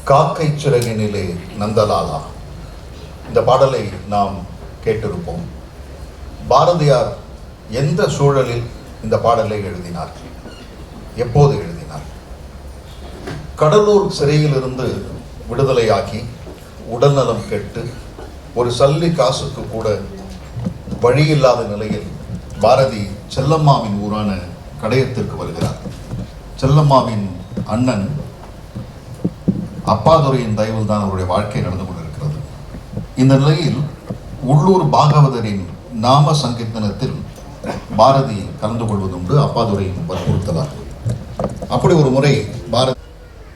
காக்கை சிறகினிலே நந்தலாலா. இந்த பாடலை நாம் கேட்டிருப்போம். பாரதியார் எந்த சூழலில் இந்த பாடலை எழுதினார், எப்போது எழுதினார்? கடலூர் சிறையிலிருந்து விடுதலையாகி உடல்நலம் கெட்டு ஒரு சல்லி காசுக்கு கூட வழியில்லாத நிலையில் பாரதி செல்லம்மாவின் ஊரான கடையத்திற்கு வருகிறார். செல்லம்மாவின் அண்ணன் அப்பாதுரையின் தயவில் தான் அவருடைய வாழ்க்கை நடந்து கொண்டிருக்கிறது. இந்த நிலையில் உள்ளூர் பாகவதரின் நாம சங்கீர்த்தனத்தில் பாரதி கலந்து கொள்வதுண்டு, அப்பாதுரையின் வற்புறுத்தலார். அப்படி ஒரு முறை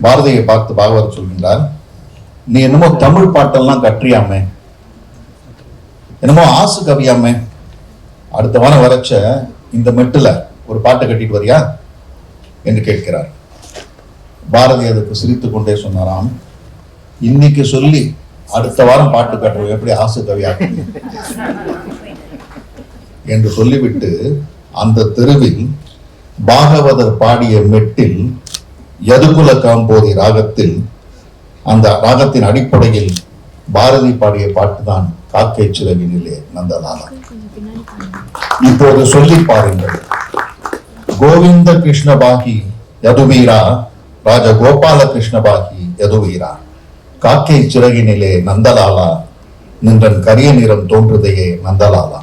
பாரதியை பார்த்து பாகவதர் சொல்கின்றார், நீ என்னமோ தமிழ் பாட்டெல்லாம் கற்றியாமே, என்னமோ ஆசு கவியாமே, அடுத்த வாரம் வரைச்ச இந்த மெட்டுல ஒரு பாட்டை கட்டிட்டு வரியா என்று கேட்கிறார். பாரதி அதுக்கு சிரித்து கொண்டே சொன்னாராம், இன்னைக்கு சொல்லி அடுத்த வாரம் பாட்டு கட்டுறோம், எப்படி ஆசு கவியா என்று சொல்லிவிட்டு அந்த தெருவில் பாகவதர் பாடிய மெட்டில் யதுகுல காம்போதி ராகத்தில், அந்த ராகத்தின் அடிப்படையில் பாரதி பாடிய பாட்டுதான் காக்கை சிறகினிலே நந்தலாலா. இப்போது சொல்லி பாருங்கள். கோவிந்த கிருஷ்ணபாகி யதுவீரா, ராஜகோபால கிருஷ்ணபாகி யதுவீரா, காக்கை சிறகினிலே நந்தலாலா, நின்றன் கரிய நிறம் தோன்றுதையே நந்தலாலா.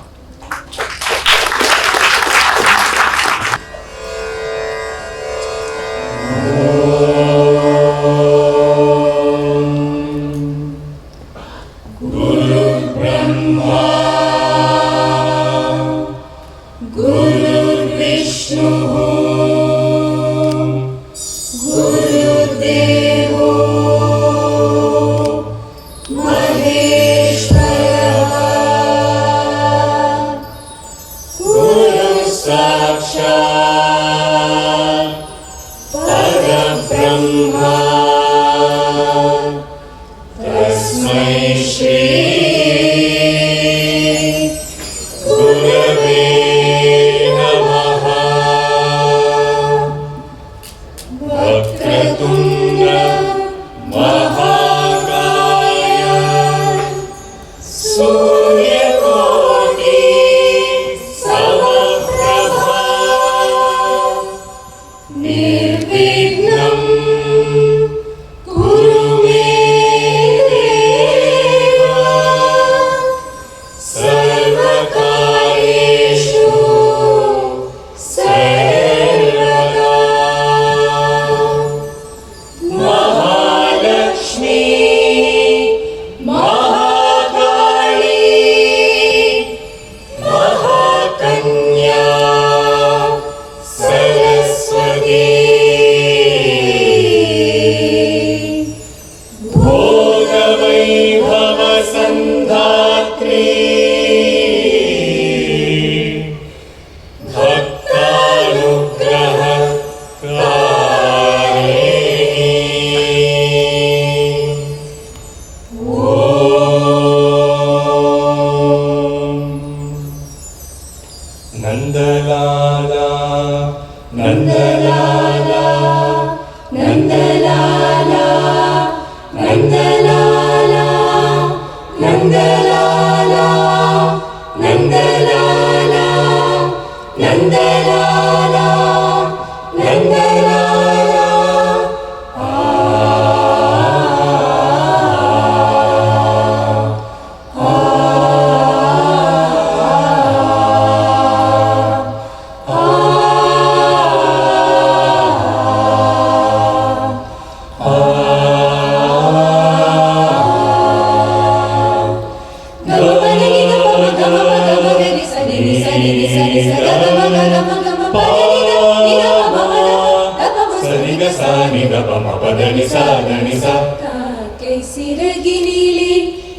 காக்கை சிறகினிலே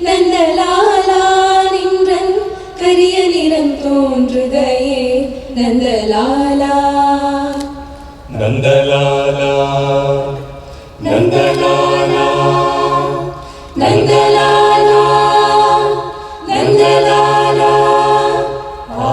நந்தலாலா, நின்றன் கரிய நிறம் தோன்றுதையே நந்தலாலா. நந்தலாலா நந்தலாலா நந்தலாலா நந்தலாலா. ஆ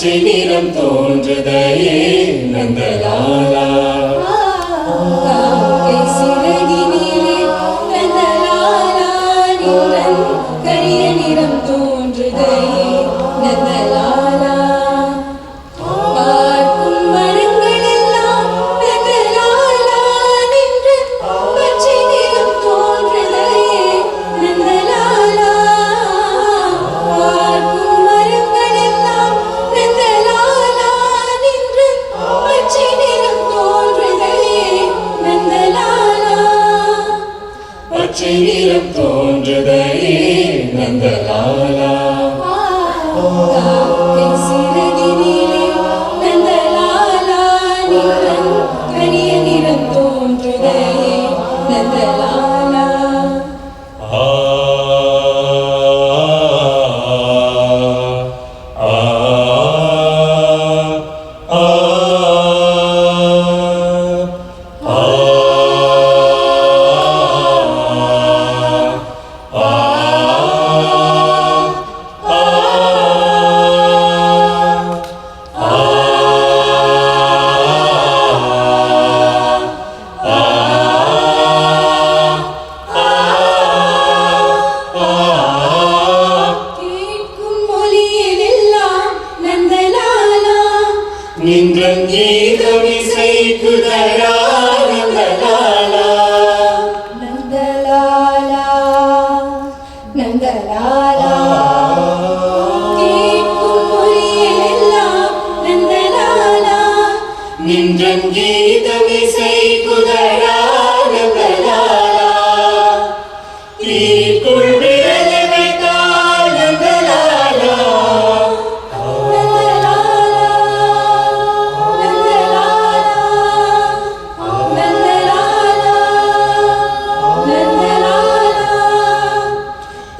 பச்சை நிறம் தோன்றுதையே நந்தலாலா. காக்கை சிறகினிலே நந்தலாலா நின்றன் கரிய நிறம் தோன்றுதையே நந்தலாலா. பார்க்கும் மரங்களெல்லாம் நந்தலாலா நின்றன் பச்சை நிறம் தோன்றுதையே நந்தலாலா. பார்க்கும் மரங்களெல்லாம் நந்தலாலா நின்றன் பச்சை நிறம் தோன்றுதையே நந்தலாலா. பச்சை நிறம் தோன்றுதையே நந்தலாலா. காக்கை சிறகினிலே நந்தலாலா நின்றன் கரிய நிறம் தோன்றுதையே நந்தலாலா. ஆ ஆ ஆ கேட்கும் மொழியிலெல்லாம் நந்தலாலா நின்றன் கீதம் இசைக்குதரா நந்தலாலா. நந்தலாலா நந்தலாலா. கேட்கும் மொழியிலெல்லாம் நந்தலாலா நின்றன் கீதம் இசைக்குதரா நந்தலாலா. தீக்குள் விரலை வைத்தால் நந்தலாலா. நந்தலாலா நந்தலாலா நந்தலாலா.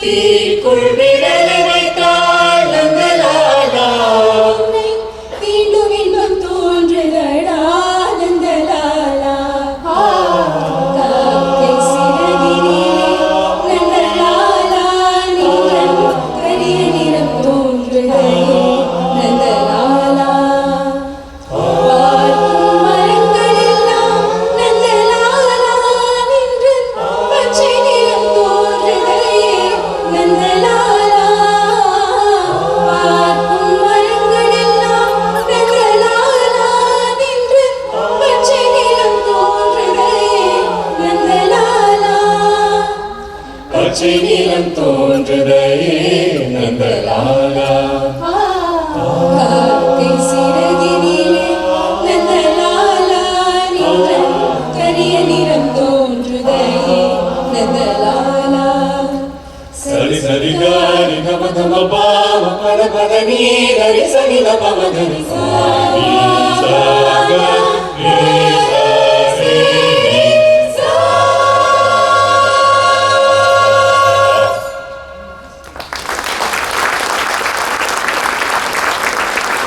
தீக்குள் விரலை வைத்தால் நந்தலாலா. உன்னை மீண்டும் இன்பம் தோன்றுதடா நந்தலாலா. காக்கை சிறகினிலே நந்தலாலா நின்றன் கரிய நிறம் தோன்றுதையே நந்தலாலா. பார்க்கும் மரங்களெல்லாம் நந்தலாலா நின்றன் பச்சை நிறம் தோன்றுதையே நந்தலாலா. பார்க்கும் மரங்களெல்லாம் நந்தலாலா நின்றன் பச்சை நிறம் தோன்றுதையே நந்தலாலா. பச்சை நிறம் தோன்றுதையே நந்தலாலா. காக்கை சிறகினிலே நந்தலாலா நின்றன் கரிய நிறம் தோன்றுதையே நந்தலாலா. சரி சரி காரி நம நம பாவ பத பத நீ ஹரி சரி நம மகரி சாரி சாக ரே